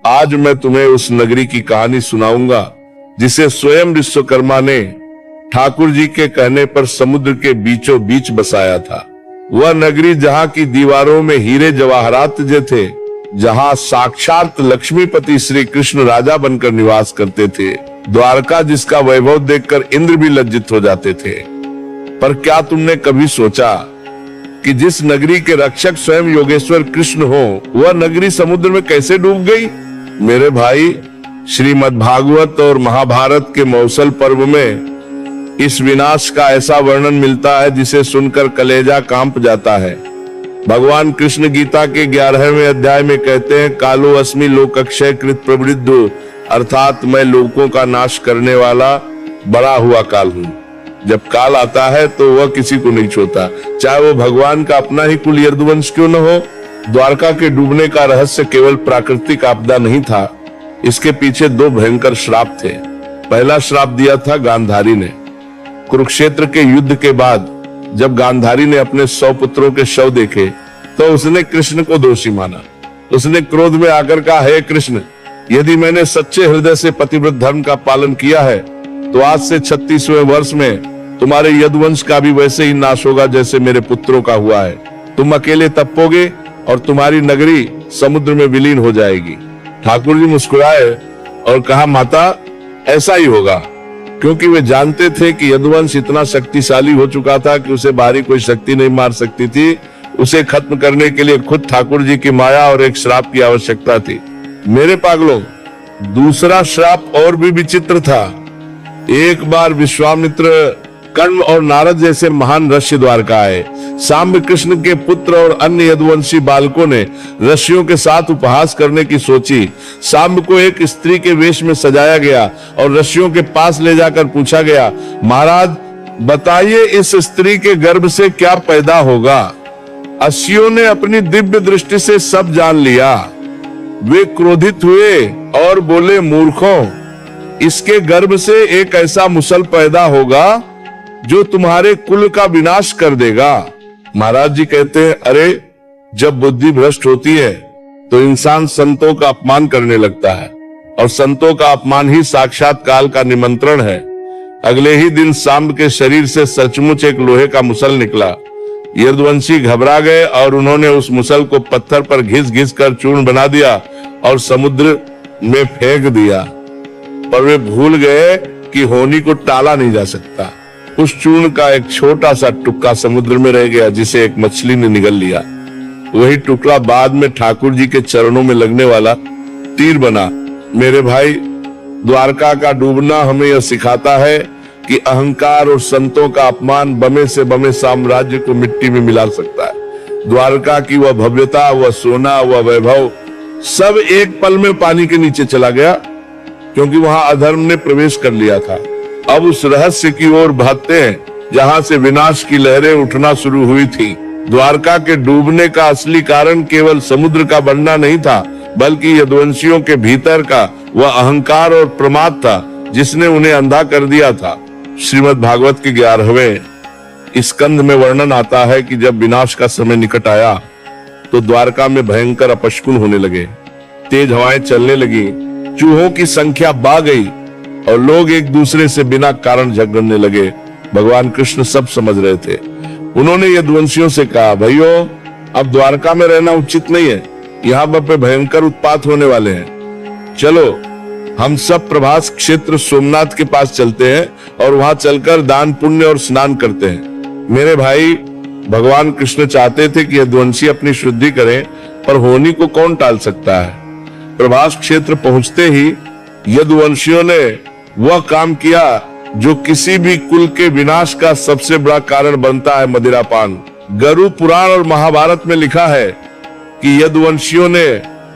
आज मैं तुम्हें उस नगरी की कहानी सुनाऊंगा जिसे स्वयं विश्वकर्मा ने ठाकुर जी के कहने पर समुद्र के बीचों बीच बसाया था। वह नगरी जहां की दीवारों में हीरे जवाहरात जे थे, जहां साक्षात लक्ष्मीपति श्री कृष्ण राजा बनकर निवास करते थे, द्वारका जिसका वैभव देखकर इंद्र भी लज्जित हो जाते थे। पर क्या तुमने कभी सोचा कि जिस नगरी के रक्षक स्वयं योगेश्वर कृष्ण हो, वह नगरी समुद्र में कैसे डूब गई? मेरे भाई, श्रीमद् भागवत और महाभारत के मौसल पर्व में इस विनाश का ऐसा वर्णन मिलता है जिसे सुनकर कलेजा कांप जाता है। भगवान कृष्ण गीता के 11वें अध्याय में कहते हैं, कालो अस्मि लोकक्षय कृत प्रवृद्धो, अर्थात मैं लोगों का नाश करने वाला बड़ा हुआ काल हूँ। जब काल आता है तो वह किसी को नहीं छोड़ता, चाहे वो भगवान का अपना ही कुल यदुवंश क्यों न हो। द्वारका के डूबने का रहस्य केवल प्राकृतिक आपदा नहीं था, इसके पीछे दो भयंकर श्राप थे। पहला श्राप दिया था गांधारी ने। कुरुक्षेत्र के युद्ध के बाद जब गांधारी ने अपने 100 पुत्रों के शव देखे तो उसने कृष्ण को दोषी माना। उसने क्रोध में आकर कहा, हे कृष्ण, यदि मैंने सच्चे हृदय से पतिव्रत धर्म का पालन किया है तो आज से 36वें वर्ष में तुम्हारे यदुवंश का भी वैसे ही नाश होगा जैसे मेरे पुत्रों का हुआ है। तुम अकेले तपोगे और तुम्हारी नगरी समुद्र में विलीन हो जाएगी। ठाकुर जी मुस्कुराए और कहा, माता, ऐसा ही होगा, क्योंकि वे जानते थे कि यदुवंश इतना शक्तिशाली हो चुका था कि उसे बाहरी कोई शक्ति नहीं मार सकती थी। उसे खत्म करने के लिए खुद ठाकुर जी की माया और एक श्राप की आवश्यकता थी। मेरे पागलों, दूसरा श्राप और भी विचित्र था। एक बार विश्वामित्र, कर्ण और नारद जैसे महान ऋषि द्वारका आए। सांब कृष्ण के पुत्र और अन्य यदुवंशी बालकों ने ऋषियों के साथ उपहास करने की सोची। सांब को एक स्त्री के वेश में सजाया गया और ऋषियों के पास ले जाकर पूछा गया, महाराज बताइए इस स्त्री के गर्भ से क्या पैदा होगा? अस्सियों ने अपनी दिव्य दृष्टि से सब जान लिया। वे क्रोधित हुए और बोले, मूर्खों, इसके गर्भ से एक ऐसा मुसल पैदा होगा जो तुम्हारे कुल का विनाश कर देगा। महाराज जी कहते हैं, अरे, जब बुद्धि भ्रष्ट होती है तो इंसान संतों का अपमान करने लगता है, और संतों का अपमान ही साक्षात काल का निमंत्रण है। अगले ही दिन सांब के शरीर से सचमुच एक लोहे का मुसल निकला। यदुवंशी घबरा गए और उन्होंने उस मुसल को पत्थर पर घिस घिस कर चूर्ण बना दिया और समुद्र में फेंक दिया। पर वे भूल गए कि होनी को टाला नहीं जा सकता। उस चूर्ण का एक छोटा सा टुकड़ा समुद्र में रह गया, जिसे एक मछली ने निगल लिया। वही टुकड़ा बाद में ठाकुर जी के चरणों में लगने वाला तीर बना। मेरे भाई, द्वारका का डूबना हमें यह सिखाता है कि अहंकार और संतों का अपमान बमे से बमे साम्राज्य को मिट्टी में मिला सकता है। द्वारका की वह भव्यता, वह सोना, वह वैभव सब एक पल में पानी के नीचे चला गया, क्योंकि वहां अधर्म ने प्रवेश कर लिया था। अब उस रहस्य की ओर भागते हैं जहां से विनाश की लहरें उठना शुरू हुई थी। द्वारका के डूबने का असली कारण केवल समुद्र का बनना नहीं था, बल्कि यदुवंशियों के भीतर का वह अहंकार और प्रमाद था जिसने उन्हें अंधा कर दिया था। श्रीमद् भागवत के 11वें स्कंद में वर्णन आता है कि जब विनाश का समय निकट आया तो द्वारका में भयंकर अपशकुन होने लगे। तेज हवाएं चलने लगी, चूहों की संख्या बढ़ गई और लोग एक दूसरे से बिना कारण झगड़ने लगे। भगवान कृष्ण सब समझ रहे थे। उन्होंने यदुवंशियों से कहा, भाइयों, अब द्वारका में रहना उचित नहीं है, यहाँ पे भयंकर उत्पात होने वाले हैं। चलो हम सब प्रभास क्षेत्र सोमनाथ के पास चलते हैं और वहां चलकर दान पुण्य और स्नान करते हैं। मेरे भाई, भगवान कृष्ण चाहते थे कि यदुवंशी अपनी शुद्धि करें, पर होनी को कौन टाल सकता है। प्रभास क्षेत्र पहुंचते ही यदुवंशियों ने वह काम किया जो किसी भी कुल के विनाश का सबसे बड़ा कारण बनता है, मदिरापान। गरुड़ पुराण और महाभारत में लिखा है कि यदुवंशियों ने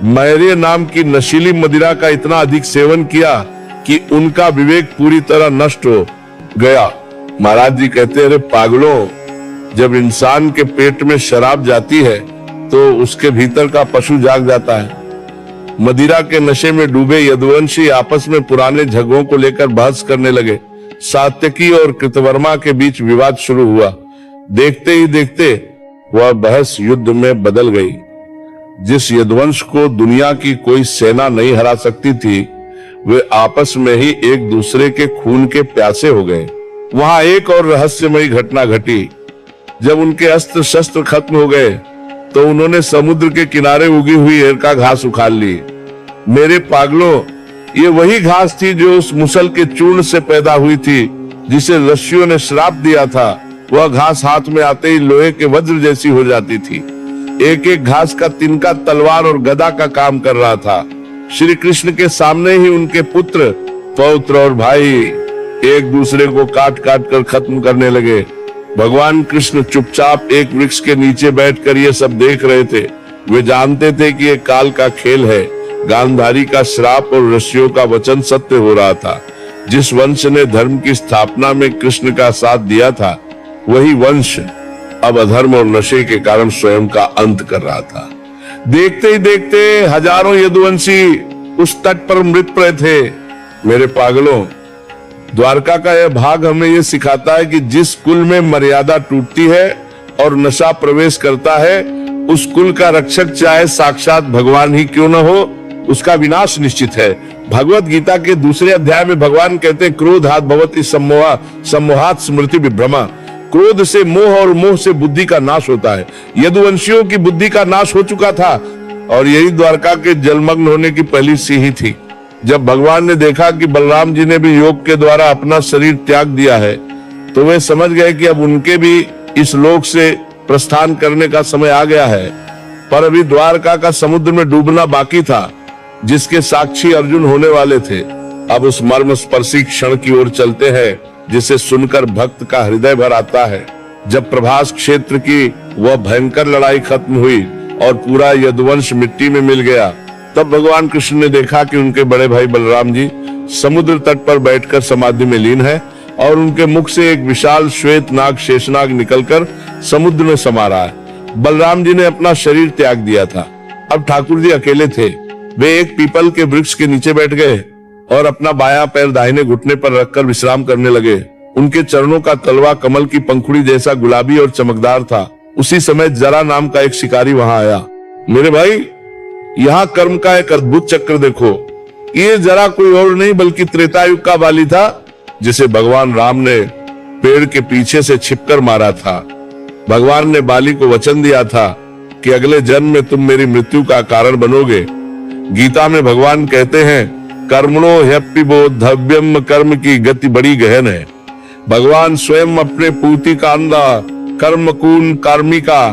मैरे नाम की नशीली मदिरा का इतना अधिक सेवन किया कि उनका विवेक पूरी तरह नष्ट हो गया। महाराज जी कहते हैं, अरे पागलों, जब इंसान के पेट में शराब जाती है तो उसके भीतर का पशु जाग जाता है। मदिरा के नशे में डूबे यदुवंशी आपस में पुराने झगड़ों को लेकर बहस करने लगे। सात्यकी और कृतवर्मा के बीच विवाद शुरू हुआ। देखते ही देखते वह बहस युद्ध में बदल गई। जिस यदुवंश को दुनिया की कोई सेना नहीं हरा सकती थी, वे आपस में ही एक दूसरे के खून के प्यासे हो गए। वहां एक और रहस्यमयी घटना घटी। जब उनके अस्त्र शस्त्र खत्म हो गए तो उन्होंने समुद्र के किनारे उगी हुई एरका घास उखाड़ ली। मेरे पागलों, ये वही घास थी जो उस मुसल के चूर्ण से पैदा हुई थी, जिसे ऋषियों ने श्राप दिया था। वह घास हाथ में आते ही लोहे के वज्र जैसी हो जाती थी। एक एक घास का तिनका तलवार और गदा का काम कर रहा था। श्री कृष्ण के सामने ही उनके पुत्र, पौत्र और भाई एक दूसरे को काट काट कर खत्म करने लगे। भगवान कृष्ण चुपचाप एक वृक्ष के नीचे बैठकर ये सब देख रहे थे। वे जानते थे कि ये काल का खेल है। गांधारी का श्राप और ऋषियों का वचन सत्य हो रहा था। जिस वंश ने धर्म की स्थापना में कृष्ण का साथ दिया था, वही वंश अब अधर्म और नशे के कारण स्वयं का अंत कर रहा था। देखते ही देखते हजारों यदुवंशी उस तट पर मृत पड़े थे। मेरे पागलों, द्वारका का यह भाग हमें यह सिखाता है कि जिस कुल में मर्यादा टूटती है और नशा प्रवेश करता है, उस कुल का रक्षक चाहे साक्षात भगवान ही क्यों न हो, उसका विनाश निश्चित है। भगवत गीता के दूसरे अध्याय में भगवान कहते हैं, क्रोधात् भवति सम्मोहात् स्मृति विभ्रमा। क्रोध से मोह और मोह से बुद्धि का नाश होता है। यदुवंशियों की बुद्धि का नाश हो चुका था और यही द्वारका के जलमग्न होने की पहली सीढ़ी थी। जब भगवान ने देखा कि बलराम जी ने भी योग के द्वारा अपना शरीर त्याग दिया है, तो वे समझ गए कि अब उनके भी इस लोक से प्रस्थान करने का समय आ गया है। पर अभी द्वारका का समुद्र में डूबना बाकी था, जिसके साक्षी अर्जुन होने वाले थे। अब उस मर्म स्पर्शी क्षण की ओर चलते हैं, जिसे सुनकर भक्त का हृदय भर आता है। जब प्रभास क्षेत्र की वह भयंकर लड़ाई खत्म हुई और पूरा यदुवंश मिट्टी में मिल गया, तब भगवान कृष्ण ने देखा कि उनके बड़े भाई बलराम जी समुद्र तट पर बैठकर समाधि में लीन है और उनके मुख से एक विशाल श्वेत नाग शेषनाग निकलकर समुद्र में समा रहा है। बलराम जी ने अपना शरीर त्याग दिया था। अब ठाकुर जी अकेले थे। वे एक पीपल के वृक्ष के नीचे बैठ गए और अपना बायां पैर दाहिने घुटने पर रखकर विश्राम करने लगे। उनके चरणों का तलवा कमल की पंखुड़ी जैसा गुलाबी और चमकदार था। उसी समय जरा नाम का एक शिकारी वहां आया। मेरे भाई, यहाँ कर्म का एक अद्भुत चक्र देखो। ये जरा कोई और नहीं बल्कि त्रेतायुग का बाली था, जिसे भगवान राम ने पेड़ के पीछे से छिपकर मारा था। भगवान ने बाली को वचन दिया था कि अगले जन्म में तुम मेरी मृत्यु का कारण बनोगे। गीता में भगवान कहते हैं, कर्मणो ह्यप्पिबोद्धव्यम, कर्म की गति बड़ी गहन है। भगवान स्वयं अपने पूर्ति कांदा कर्मकून कार्मिका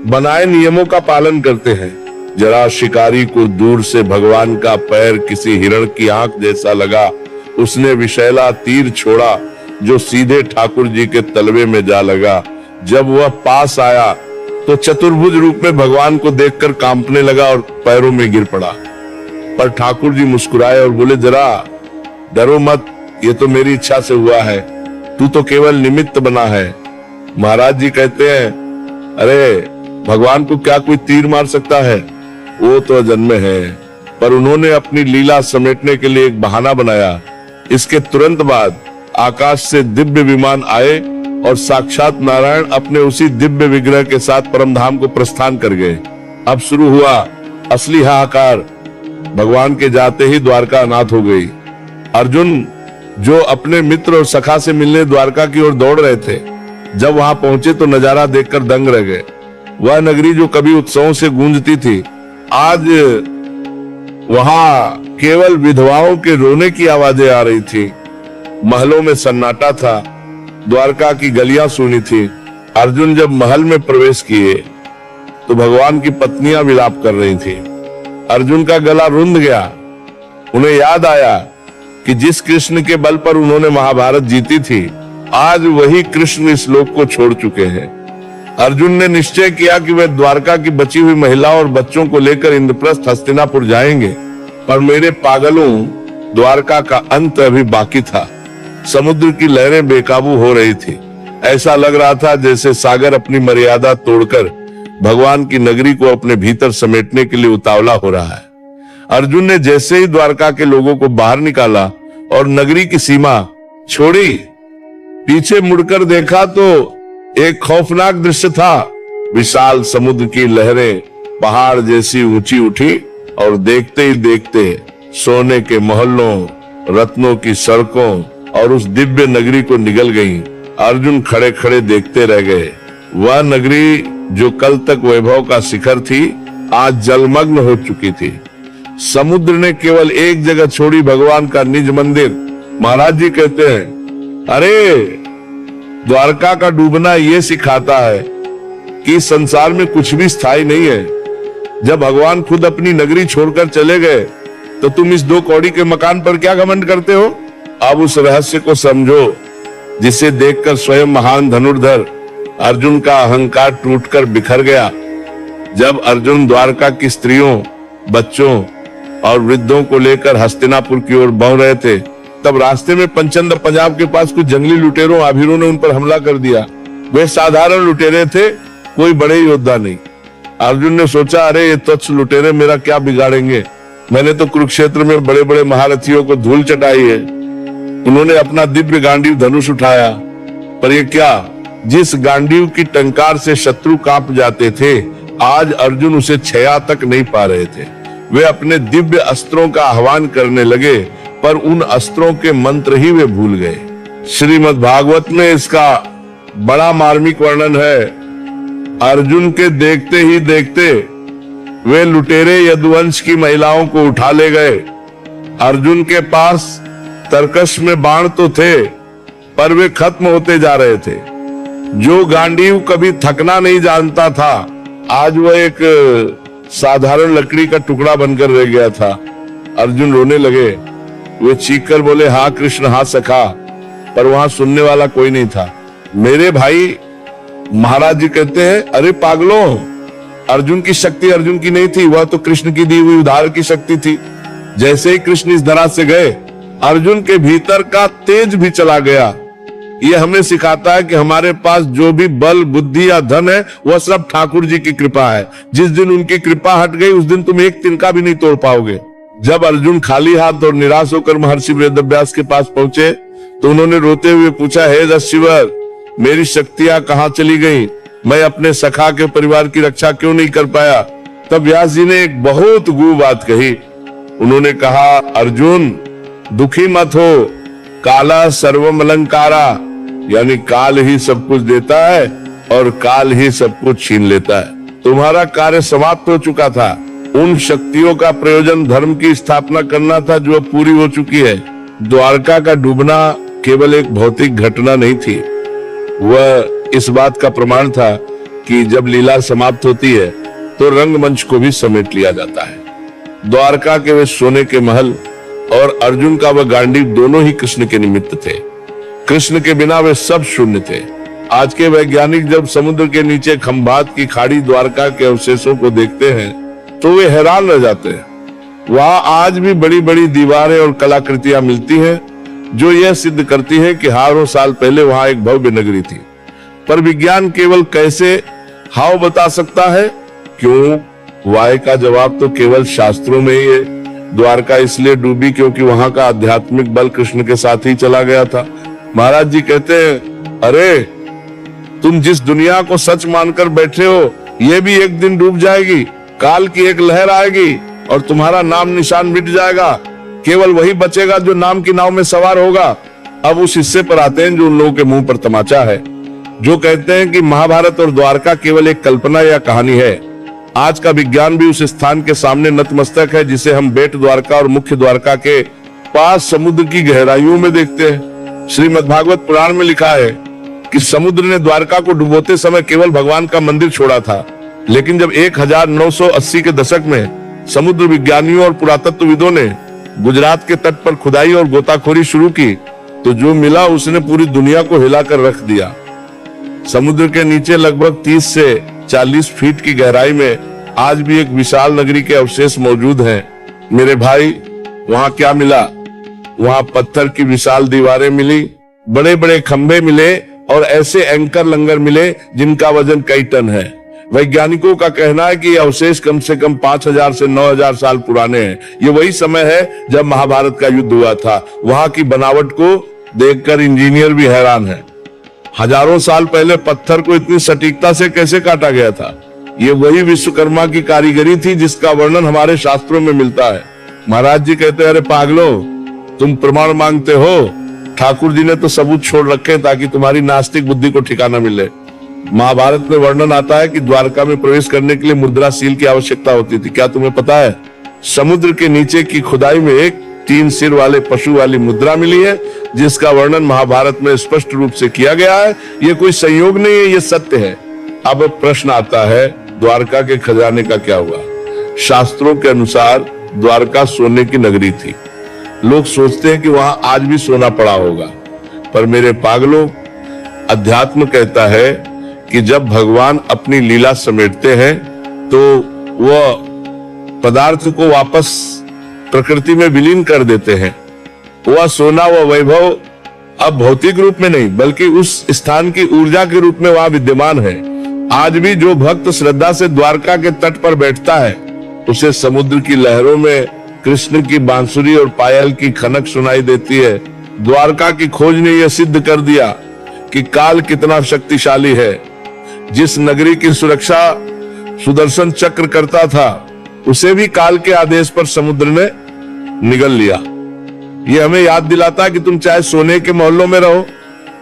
बनाए नियमों का पालन करते हैं। जरा शिकारी को दूर से भगवान का पैर किसी हिरण की आंख जैसा लगा। उसने विषैला तीर छोड़ा जो सीधे ठाकुर जी के तलवे में जा लगा। जब वह पास आया तो चतुर्भुज रूप में भगवान को देखकर कांपने लगा और पैरों में गिर पड़ा। पर ठाकुर जी मुस्कुराए और बोले, जरा डरो मत, ये तो मेरी इच्छा से हुआ है, तू तो केवल निमित्त बना है। महाराज जी कहते हैं, अरे भगवान को क्या कोई तीर मार सकता है? वो तो अजन्मे है। पर उन्होंने अपनी लीला समेटने के लिए एक बहाना बनाया। इसके तुरंत बाद आकाश से दिव्य विमान आए और साक्षात नारायण अपने उसी दिव्य विग्रह के साथ परमधाम को प्रस्थान कर गए। अब शुरू हुआ असली हाहाकार। भगवान के जाते ही द्वारका अनाथ हो गई। अर्जुन, जो अपने मित्र और सखा से मिलने द्वारका की ओर दौड़ रहे थे, जब वहां पहुंचे तो नजारा देखकर दंग रह गए। वह नगरी जो कभी उत्सवों से गूंजती थी, आज वहां केवल विधवाओं के रोने की आवाजें आ रही थी। महलों में सन्नाटा था। द्वारका की गलियां सूनी थी। अर्जुन जब महल में प्रवेश किए तो भगवान की पत्नियां विलाप कर रही थी। अर्जुन का गला रुंध गया। उन्हें याद आया कि जिस कृष्ण के बल पर उन्होंने महाभारत जीती थी, आज वही कृष्ण इस लोक को छोड़ चुके हैं। अर्जुन ने निश्चय किया कि वे द्वारका की बची हुई महिलाओं और बच्चों को लेकर इंद्रप्रस्थ हस्तिनापुर जाएंगे। पर मेरे पागलों, द्वारका का अंत अभी बाकी था। समुद्र की लहरें बेकाबू हो रही थी। ऐसा लग रहा था जैसे सागर अपनी मर्यादा तोड़कर भगवान की नगरी को अपने भीतर समेटने के लिए उतावला हो रहा है। अर्जुन ने जैसे ही द्वारका के लोगों को बाहर निकाला और नगरी की सीमा छोड़ी, पीछे मुड़कर देखा तो एक खौफनाक दृश्य था। विशाल समुद्र की लहरें पहाड़ जैसी ऊंची उठी और देखते ही देखते सोने के महलों, रत्नों की सड़कों और उस दिव्य नगरी को निगल गई। अर्जुन खड़े खड़े देखते रह गए। वह नगरी जो कल तक वैभव का शिखर थी, आज जलमग्न हो चुकी थी। समुद्र ने केवल एक जगह छोड़ी, भगवान का निज मंदिर। महाराज जी कहते हैं, अरे द्वारका का डूबना ये सिखाता है कि संसार में कुछ भी स्थायी नहीं है। जब भगवान खुद अपनी नगरी छोड़कर चले गए तो तुम इस 2 कौड़ी के मकान पर क्या घमंड करते हो? अब उस रहस्य को समझो जिसे देखकर स्वयं महान धनुर्धर अर्जुन का अहंकार टूटकर बिखर गया। जब अर्जुन द्वारका की स्त्रियों, बच्चों और वृद्धों को लेकर हस्तिनापुर की ओर बढ़ रहे थे, तब रास्ते में पंचंद पंजाब के पास कुछ जंगली लुटेरों आभीरों ने उन पर हमला कर दिया। वे साधारण लुटेरे थे, कोई बड़े योद्धा नहीं। अर्जुन ने सोचा, अरे ये तुच्छ लुटेरे मेरा क्या बिगाड़ेंगे? मैंने तो कुरुक्षेत्र में बड़े बड़े महारथियों को धूल चटाई है। उन्होंने अपना दिव्य गांडीव धनुष उठाया, पर ये क्या, जिस गांडीव की टंकार से शत्रु कांप जाते थे, आज अर्जुन उसे छया तक नहीं पा रहे थे। वे अपने दिव्य अस्त्रों का आह्वान करने लगे, पर उन अस्त्रों के मंत्र ही वे भूल गए। श्रीमद् भागवत में इसका बड़ा मार्मिक वर्णन है। अर्जुन के देखते ही देखते वे लुटेरे यदुवंश की महिलाओं को उठा ले गए। अर्जुन के पास तरकश में बाण तो थे, पर वे खत्म होते जा रहे थे। जो गांडीव कभी थकना नहीं जानता था, आज वह एक साधारण लकड़ी का टुकड़ा बनकर रह गया था। अर्जुन रोने लगे। वे चीखकर बोले, हाँ कृष्ण, हाँ सखा, पर वहां सुनने वाला कोई नहीं था। मेरे भाई महाराज जी कहते हैं, अरे पागलों, अर्जुन की शक्ति अर्जुन की नहीं थी, वह तो कृष्ण की दी हुई उद्धार की शक्ति थी। जैसे ही कृष्ण इस धरा से गए, अर्जुन के भीतर का तेज भी चला गया। यह हमें सिखाता है कि हमारे पास जो भी बल, बुद्धि या धन है, वह सब ठाकुर जी की कृपा है। जिस दिन उनकी कृपा हट गई, उस दिन तुम एक तिनका भी नहीं तोड़ पाओगे। जब अर्जुन खाली हाथ और निराश होकर महर्षि वेदव्यास के पास पहुंचे, तो उन्होंने रोते हुए पूछा, हे दस्युवर, मेरी शक्तियां कहाँ चली गई? मैं अपने सखा के परिवार की रक्षा क्यों नहीं कर पाया? तब व्यास जी ने एक बहुत गूढ़ बात कही। उन्होंने कहा, अर्जुन दुखी मत हो, काला सर्वम अलंकारा, यानी काल ही सब कुछ देता है और काल ही सब कुछ छीन लेता है। तुम्हारा कार्य समाप्त हो चुका था। उन शक्तियों का प्रयोजन धर्म की स्थापना करना था जो अब पूरी हो चुकी है। द्वारका का डूबना केवल एक भौतिक घटना नहीं थी, वह इस बात का प्रमाण था कि जब लीला समाप्त होती है तो रंगमंच को भी समेट लिया जाता है। द्वारका के वे सोने के महल और अर्जुन का वह गांडीव दोनों ही कृष्ण के निमित्त थे। कृष्ण के बिना वे सब शून्य थे। आज के वैज्ञानिक जब समुद्र के नीचे खंभात की खाड़ी द्वारका के अवशेषों को देखते हैं तो वे हैरान रह जाते हैं। वहां आज भी बड़ी बड़ी दीवारें और कलाकृतियां मिलती हैं जो यह सिद्ध करती है कि हजारों साल पहले वहां एक भव्य नगरी थी। पर विज्ञान केवल कैसे हाव बता सकता है, क्यों? वाय का जवाब तो केवल शास्त्रों में ही है। द्वारका इसलिए डूबी क्योंकि वहां का आध्यात्मिक बल कृष्ण के साथ ही चला गया था। महाराज जी कहते हैं, अरे तुम जिस दुनिया को सच मानकर बैठे हो, यह भी एक दिन डूब जाएगी। काल की एक लहर आएगी और तुम्हारा नाम निशान मिट जाएगा। केवल वही बचेगा जो नाम की नाव में सवार होगा। अब उस हिस्से पर आते हैं जो उन लोगों के मुंह पर तमाचा है, जो कहते हैं कि महाभारत और द्वारका केवल एक कल्पना या कहानी है। आज का विज्ञान भी उस स्थान के सामने नतमस्तक है जिसे हम बेट द्वारका और मुख्य द्वारका के पास समुद्र की गहराइयों में देखते हैं। श्रीमद् भागवत पुराण में लिखा है कि समुद्र ने द्वारका को डुबोते समय केवल भगवान का मंदिर छोड़ा था, लेकिन जब 1980 के दशक में समुद्र विज्ञानियों और पुरातत्वविदों ने गुजरात के तट पर खुदाई और गोताखोरी शुरू की, तो जो मिला उसने पूरी दुनिया को हिलाकर रख दिया। समुद्र के नीचे लगभग 30 से 40 फीट की गहराई में आज भी एक विशाल नगरी के अवशेष मौजूद हैं। मेरे भाई, वहां क्या मिला? वहां पत्थर की विशाल दीवारें मिली, बड़े बड़े खंभे मिले और ऐसे एंकर लंगर मिले जिनका वजन कई टन है। वैज्ञानिकों का कहना है कि ये अवशेष कम से कम 5000 से 9000 साल पुराने हैं। ये वही समय है जब महाभारत का युद्ध हुआ था। वहां की बनावट को देखकर इंजीनियर भी हैरान है। हजारों साल पहले पत्थर को इतनी सटीकता से कैसे काटा गया था? ये वही विश्वकर्मा की कारीगरी थी जिसका वर्णन हमारे शास्त्रों में मिलता है। महाराज जी कहते हैं, अरे पागलो, तुम प्रमाण मांगते हो, ठाकुर जी ने तो सबूत छोड़ रखे ताकि तुम्हारी नास्तिक बुद्धि को ठिकाना मिले। महाभारत में वर्णन आता है कि द्वारका में प्रवेश करने के लिए मुद्राशील की आवश्यकता होती थी। क्या तुम्हें पता है, समुद्र के नीचे की खुदाई में एक 3 सिर वाले पशु वाली मुद्रा मिली है, जिसका वर्णन महाभारत में स्पष्ट रूप से किया गया है। ये कोई संयोग नहीं है, ये सत्य है। अब प्रश्न आता है, द्वारका के खजाने का क्या हुआ? शास्त्रों के अनुसार द्वारका सोने की नगरी थी। लोग सोचते हैं कि वहां आज भी सोना पड़ा होगा, पर मेरे पागलों, अध्यात्म कहता है कि जब भगवान अपनी लीला समेटते हैं तो वह पदार्थ को वापस प्रकृति में विलीन कर देते हैं। वह सोना, वह वैभव अब भौतिक रूप में नहीं बल्कि उस स्थान की ऊर्जा के रूप में वहां विद्यमान है। आज भी जो भक्त श्रद्धा से द्वारका के तट पर बैठता है, उसे समुद्र की लहरों में कृष्ण की बांसुरी और पायल की खनक सुनाई देती है। द्वारका की खोज ने यह सिद्ध कर दिया कि काल कितना शक्तिशाली है। जिस नगरी की सुरक्षा सुदर्शन चक्र करता था, उसे भी काल के आदेश पर समुद्र ने निगल लिया। यह हमें याद दिलाता है कि तुम चाहे सोने के मोहल्लों में रहो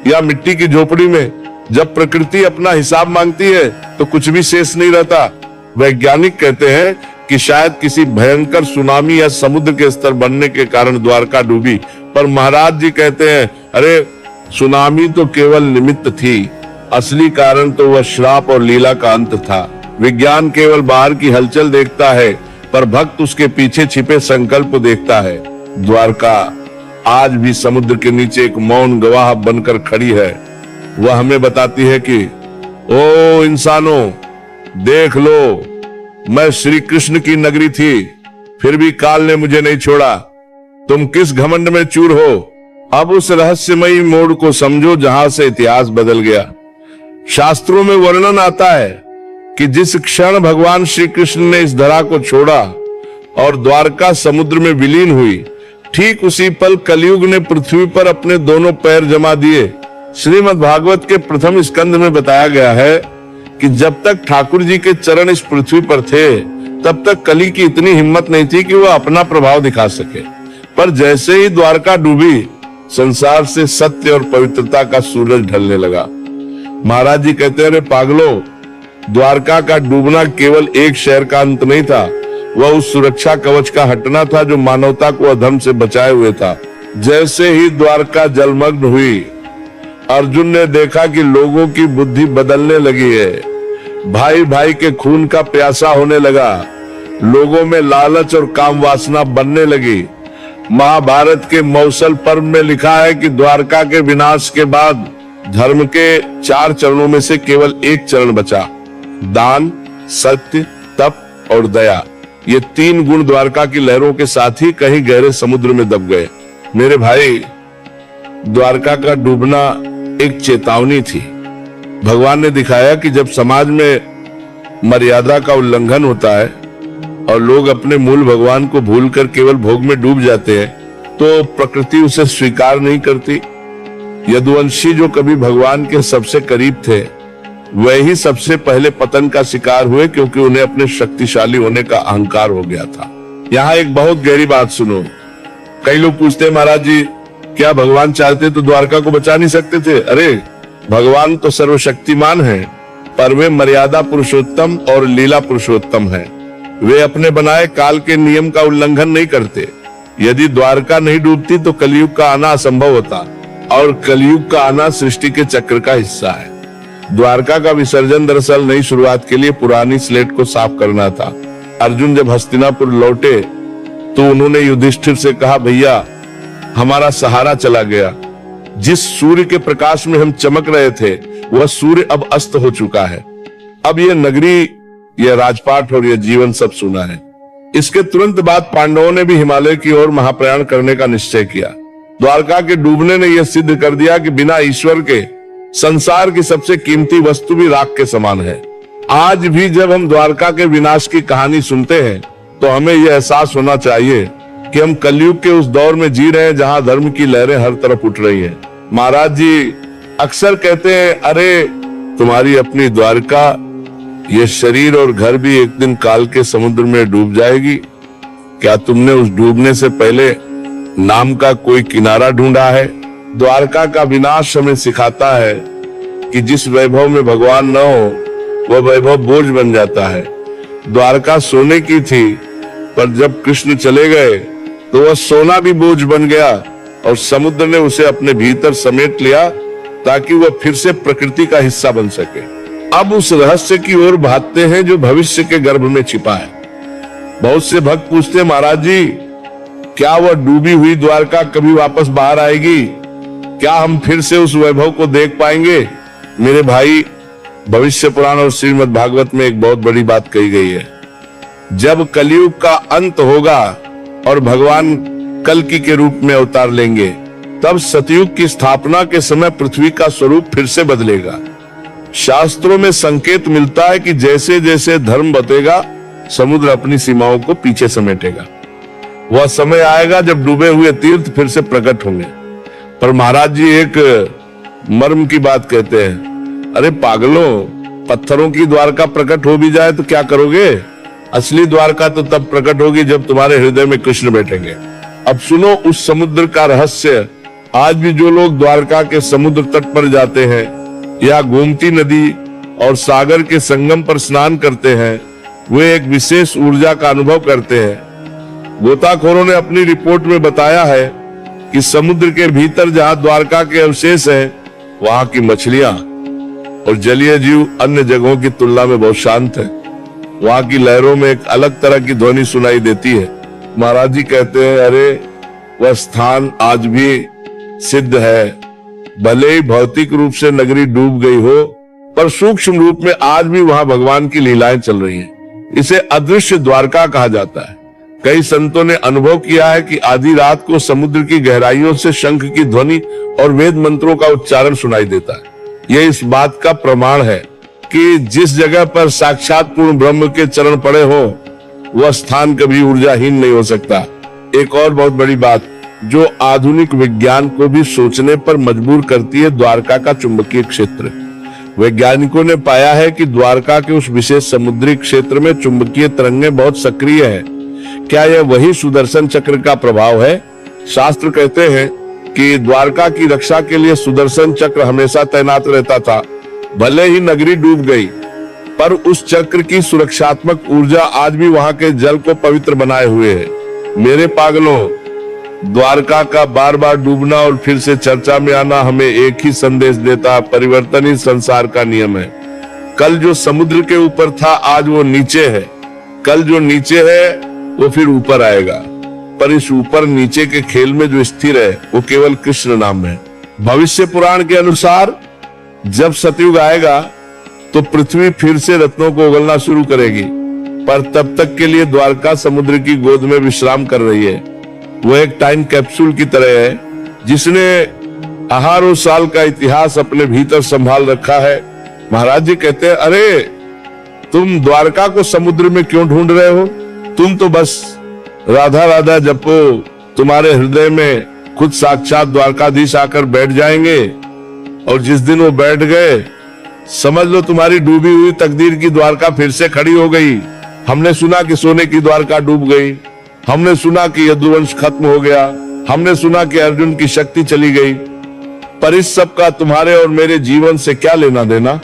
या मिट्टी की झोपड़ी में, जब प्रकृति अपना हिसाब मांगती है तो कुछ भी शेष नहीं रहता। वैज्ञानिक कहते हैं कि शायद किसी भयंकर सुनामी या समुद्र के स्तर बढ़ने के कारण द्वारका डूबी, पर महाराज जी कहते हैं, अरे सुनामी तो केवल निमित्त थी, असली कारण तो वह श्राप और लीला का अंत था। विज्ञान केवल बाहर की हलचल देखता है, पर भक्त उसके पीछे छिपे संकल्प देखता है। द्वारका आज भी समुद्र के नीचे एक मौन गवाह बनकर खड़ी है। वह हमें बताती है कि ओ इंसानों, देख लो, मैं श्री कृष्ण की नगरी थी, फिर भी काल ने मुझे नहीं छोड़ा। तुम किस घमंड में चूर हो? अब उस रहस्यमयी मोड़ को समझो जहां से इतिहास बदल गया। शास्त्रों में वर्णन आता है कि जिस क्षण भगवान श्री कृष्ण ने इस धरा को छोड़ा और द्वारका समुद्र में विलीन हुई, ठीक उसी पल कलयुग ने पृथ्वी पर अपने दोनों पैर जमा दिए। श्रीमद् भागवत के प्रथम स्कंध में बताया गया है कि जब तक ठाकुर जी के चरण इस पृथ्वी पर थे, तब तक कली की इतनी हिम्मत नहीं थी कि वह अपना प्रभाव दिखा सके। पर जैसे ही द्वारका डूबी, संसार से सत्य और पवित्रता का सूरज ढलने लगा। महाराज जी कहते हैं, अरे पागलों, द्वारका का डूबना केवल एक शहर का अंत नहीं था, वह उस सुरक्षा कवच का हटना था जो मानवता को अधर्म से बचाए हुए था। जैसे ही द्वारका जलमग्न हुई, अर्जुन ने देखा कि लोगों की बुद्धि बदलने लगी है। भाई भाई के खून का प्यासा होने लगा, लोगों में लालच और काम वासना बनने लगी। महाभारत के मौसल पर्व में लिखा है कि द्वारका के विनाश के बाद धर्म के 4 चरणों में से केवल एक चरण बचा, दान, सत्य, तप और दया। ये 3 गुण द्वारका की लहरों के साथ ही कहीं गहरे समुद्र में दब गए। मेरे भाई, द्वारका का डूबना एक चेतावनी थी। भगवान ने दिखाया कि जब समाज में मर्यादा का उल्लंघन होता है और लोग अपने मूल भगवान को भूलकर केवल भोग में डूब जाते हैं, तो प्रकृति उसे स्वीकार नहीं करती। यदुवंशी जो कभी भगवान के सबसे करीब थे, वही सबसे पहले पतन का शिकार हुए, क्योंकि उन्हें अपने शक्तिशाली होने का अहंकार हो गया था। यहाँ एक बहुत गहरी बात सुनो। कई लोग पूछते हैं, महाराज जी, क्या भगवान चाहते तो द्वारका को बचा नहीं सकते थे? अरे भगवान तो सर्वशक्तिमान हैं, पर वे मर्यादा पुरुषोत्तम और लीला पुरुषोत्तम हैं। वे अपने बनाए काल के नियम का उल्लंघन नहीं करते। यदि द्वारका नहीं डूबती तो कलयुग का आना असंभव होता, और कलयुग का आना सृष्टि के चक्र का हिस्सा है। द्वारका का विसर्जन दरअसल नई शुरुआत के लिए पुरानी स्लेट को साफ करना था। अर्जुन जब हस्तिनापुर लौटे तो उन्होंने युधिष्ठिर से कहा, भैया हमारा सहारा चला गया। जिस सूर्य के प्रकाश में हम चमक रहे थे, वह सूर्य अब अस्त हो चुका है। अब यह नगरी, यह राजपाट और यह जीवन सब सुना है। इसके तुरंत बाद पांडवों ने भी हिमालय की ओर महाप्रयाण करने का निश्चय किया। द्वारका के डूबने ने यह सिद्ध कर दिया कि बिना ईश्वर के संसार की सबसे कीमती वस्तु भी राख के समान है। आज भी जब हम द्वारका के विनाश की कहानी सुनते हैं, तो हमें यह एहसास होना चाहिए कि हम कलयुग के उस दौर में जी रहे हैं जहां धर्म की लहरें हर तरफ उठ रही हैं। महाराज जी अक्सर कहते हैं, अरे तुम्हारी अपनी द्वारका ये शरीर और घर भी एक दिन काल के समुद्र में डूब जाएगी। क्या तुमने उस डूबने से पहले नाम का कोई किनारा ढूंढा है? द्वारका का विनाश हमें सिखाता है कि जिस वैभव में भगवान न हो वह वैभव बोझ बन जाता है। द्वारका सोने की थी, पर जब कृष्ण चले गए तो वह सोना भी बोझ बन गया और समुद्र ने उसे अपने भीतर समेट लिया ताकि वह फिर से प्रकृति का हिस्सा बन सके। अब उस रहस्य की ओर भागते हैं जो भविष्य के गर्भ में छिपा है। बहुत से भक्त पूछते हैं, महाराज जी, क्या वह डूबी हुई द्वारका कभी वापस बाहर आएगी? क्या हम फिर से उस वैभव को देख पाएंगे? मेरे भाई, भविष्य पुराण और श्रीमद् भागवत में एक बहुत बड़ी बात कही गई है। जब कलयुग का अंत होगा और भगवान कल्कि के रूप में अवतार लेंगे, तब सतयुग की स्थापना के समय पृथ्वी का स्वरूप फिर से बदलेगा। शास्त्रों में संकेत मिलता है कि जैसे जैसे धर्म बतेगा, समुद्र अपनी सीमाओं को पीछे समेटेगा। वह समय आएगा जब डूबे हुए तीर्थ फिर से प्रकट होंगे। पर महाराज जी एक मर्म की बात कहते हैं, अरे पागलों, पत्थरों की द्वारका प्रकट हो भी जाए तो क्या करोगे? असली द्वारका तो तब प्रकट होगी जब तुम्हारे हृदय में कृष्ण बैठेंगे। अब सुनो उस समुद्र का रहस्य। आज भी जो लोग द्वारका के समुद्र तट पर जाते हैं या गोमती नदी और सागर के संगम पर स्नान करते हैं, वे एक विशेष ऊर्जा का अनुभव करते हैं। गोताखोरों ने अपनी रिपोर्ट में बताया है कि समुद्र के भीतर जहां द्वारका के अवशेष हैं, वहां की मछलियां और जलीय जीव अन्य जगहों की तुलना में बहुत शांत है। वहां की लहरों में एक अलग तरह की ध्वनि सुनाई देती है। महाराज जी कहते हैं, अरे वह स्थान आज भी सिद्ध है। भले ही भौतिक रूप से नगरी डूब गई हो, पर सूक्ष्म रूप में आज भी वहां भगवान की लीलाएं चल रही हैं। इसे अदृश्य द्वारका कहा जाता है। कई संतों ने अनुभव किया है कि आधी रात को समुद्र की गहराइयों से शंख की ध्वनि और वेद मंत्रों का उच्चारण सुनाई देता है। यह इस बात का प्रमाण है कि जिस जगह पर साक्षात पूर्ण ब्रह्म के चरण पड़े हो, वह स्थान कभी ऊर्जाहीन नहीं हो सकता। एक और बहुत बड़ी बात जो आधुनिक विज्ञान को भी सोचने पर मजबूर करती है, द्वारका का चुंबकीय क्षेत्र। वैज्ञानिकों ने पाया है कि द्वारका के उस विशेष समुद्री क्षेत्र में चुंबकीय तरंगें बहुत सक्रिय हैं। क्या यह वही सुदर्शन चक्र का प्रभाव है? शास्त्र कहते हैं कि द्वारका की रक्षा के लिए सुदर्शन चक्र हमेशा तैनात रहता था। भले ही नगरी डूब गई, पर उस चक्र की सुरक्षात्मक ऊर्जा आज भी वहां के जल को पवित्र बनाए हुए है। मेरे पागलों, द्वारका का बार बार डूबना और फिर से चर्चा में आना हमें एक ही संदेश देता, परिवर्तन ही संसार का नियम है। कल जो समुद्र के ऊपर था, आज वो नीचे है। कल जो नीचे है, वो फिर ऊपर आएगा। पर इस ऊपर नीचे के खेल में जो स्थिर है, वो केवल कृष्ण नाम है। भविष्य पुराण के अनुसार जब सतयुग आएगा तो पृथ्वी फिर से रत्नों को उगलना शुरू करेगी, पर तब तक के लिए द्वारका समुद्र की गोद में विश्राम कर रही है। वो एक टाइम कैप्सूल की तरह है जिसने हजारों साल का इतिहास अपने भीतर संभाल रखा है। महाराज जी कहते हैं, अरे तुम द्वारका को समुद्र में क्यों ढूंढ रहे हो? तुम तो बस राधा राधा जपो, तुम्हारे हृदय में खुद साक्षात द्वारकाधीश आकर बैठ जाएंगे। और जिस दिन वो बैठ गए, समझ लो तुम्हारी डूबी हुई तकदीर की द्वारका फिर से खड़ी हो गई। हमने सुना कि सोने की द्वारका डूब गई, हमने सुना कि यदुवंश खत्म हो गया, हमने सुना कि अर्जुन की शक्ति चली गई, पर इस सब का तुम्हारे और मेरे जीवन से क्या लेना देना?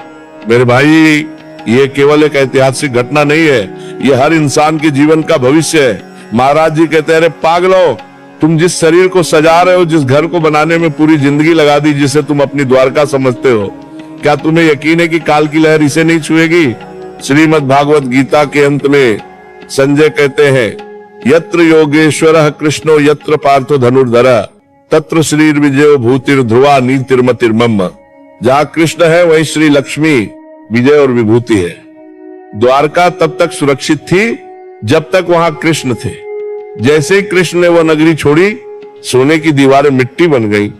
मेरे भाई, ये केवल एक ऐतिहासिक घटना नहीं है, ये हर इंसान के जीवन का भविष्य है। महाराज जी कहते हैं, अरे पागलों, तुम जिस शरीर को सजा रहे हो, जिस घर को बनाने में पूरी जिंदगी लगा दी, जिसे तुम अपनी द्वारका समझते हो, क्या तुम्हें यकीन है कि काल की लहर इसे नहीं छुएगी? श्रीमद् भागवत गीता के अंत में संजय कहते हैं, यत्र योगेश्वरः कृष्णो यत्र पार्थो धनुर्धरः तत्र श्री विजयो भूतिर ध्रुवा नीतिर्मतिर्मम। जहाँ कृष्ण है वहीं श्री लक्ष्मी, विजय और विभूति है। द्वारका तब तक सुरक्षित थी जब तक वहां कृष्ण थे। जैसे ही कृष्ण ने वह नगरी छोड़ी, सोने की दीवारें मिट्टी बन गई।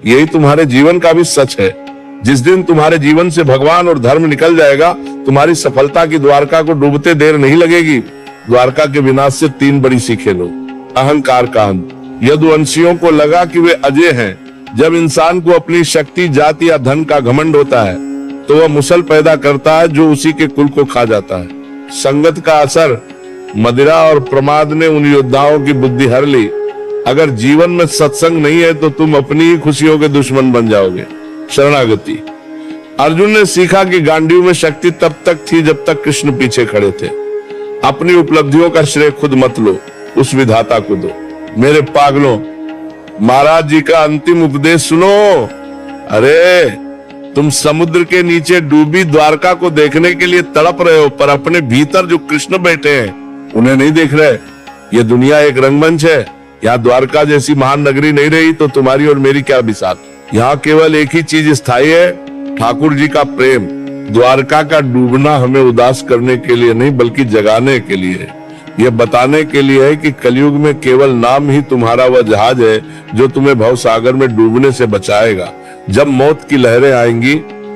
यही तुम्हारे जीवन का भी सच है। जिस दिन तुम्हारे जीवन से भगवान और धर्म निकल जाएगा, तुम्हारी सफलता की द्वारका को डूबते देर नहीं लगेगी। द्वारका के विनाश से 3 बड़ी सीखें लो। अहंकार का अंत। यदुवंशियों को लगा कि वे अजय हैं। जब इंसान को अपनी शक्ति, जाति या धन का घमंड होता है, तो वह मुसल पैदा करता है जो उसी के कुल को खा जाता है। संगत का असर, मदिरा और प्रमाद ने उन योद्धाओं की बुद्धि हर ली। अगर जीवन में सत्संग नहीं है तो तुम अपनी ही खुशियों के दुश्मन बन जाओगे। शरणागति। अर्जुन ने सीखा कि गांडीव में शक्ति तब तक थी जब तक कृष्ण पीछे खड़े थे। अपनी उपलब्धियों का श्रेय खुद मत लो, उस विधाता को दो। मेरे पागलों, महाराज जी का अंतिम उपदेश सुनो। अरे तुम समुद्र के नीचे डूबी द्वारका को देखने के लिए तड़प रहे हो, पर अपने भीतर जो कृष्ण बैठे हैं उन्हें नहीं देख रहे। ये दुनिया एक रंगमंच है। यहाँ द्वारका जैसी महान नगरी नहीं रही तो तुम्हारी और मेरी क्या बिसात। यहाँ केवल एक ही चीज स्थायी है, ठाकुर जी का प्रेम। द्वारका का डूबना हमें उदास करने के लिए नहीं बल्कि जगाने के लिए है। यह बताने के लिए है कि कलयुग में केवल नाम ही तुम्हारा वह जहाज है जो तुम्हें भवसागर में डूबने से बचाएगा। जब मौत की लहरें आएंगी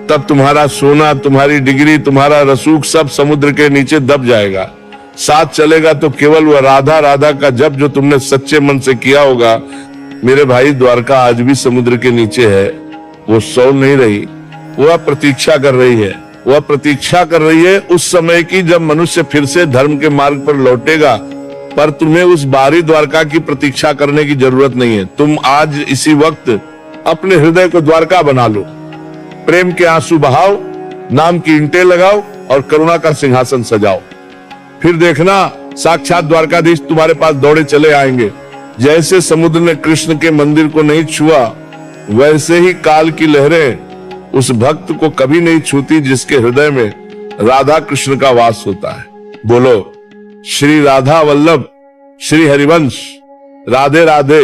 तब तुम्हारा सोना, तुम्हारी डिग्री, तुम्हारा रसूख सब समुद्र के नीचे दब जाएगा। साथ चलेगा तो केवल वह राधा राधा का जप जो तुमने सच्चे मन से किया होगा। मेरे भाई, द्वारका आज भी समुद्र के नीचे है। वो सो नहीं रही, वह प्रतीक्षा कर रही है। वह प्रतीक्षा कर रही है उस समय की जब मनुष्य फिर से धर्म के मार्ग पर लौटेगा। पर तुम्हें उस बाहरी द्वारका की प्रतीक्षा करने की जरूरत नहीं है। तुम आज इसी वक्त अपने हृदय को द्वारका बना लो। प्रेम के आंसू बहाओ, नाम की ईंटें लगाओ और करुणा का सिंहासन सजाओ। फिर देखना साक्षात द्वारकाधीश तुम्हारे पास दौड़े चले आएंगे। जैसे समुद्र ने कृष्ण के मंदिर को नहीं छुआ, वैसे ही काल की लहरें उस भक्त को कभी नहीं छूती जिसके हृदय में राधा कृष्ण का वास होता है। बोलो श्री राधा वल्लभ, श्री हरिवंश। राधे राधे।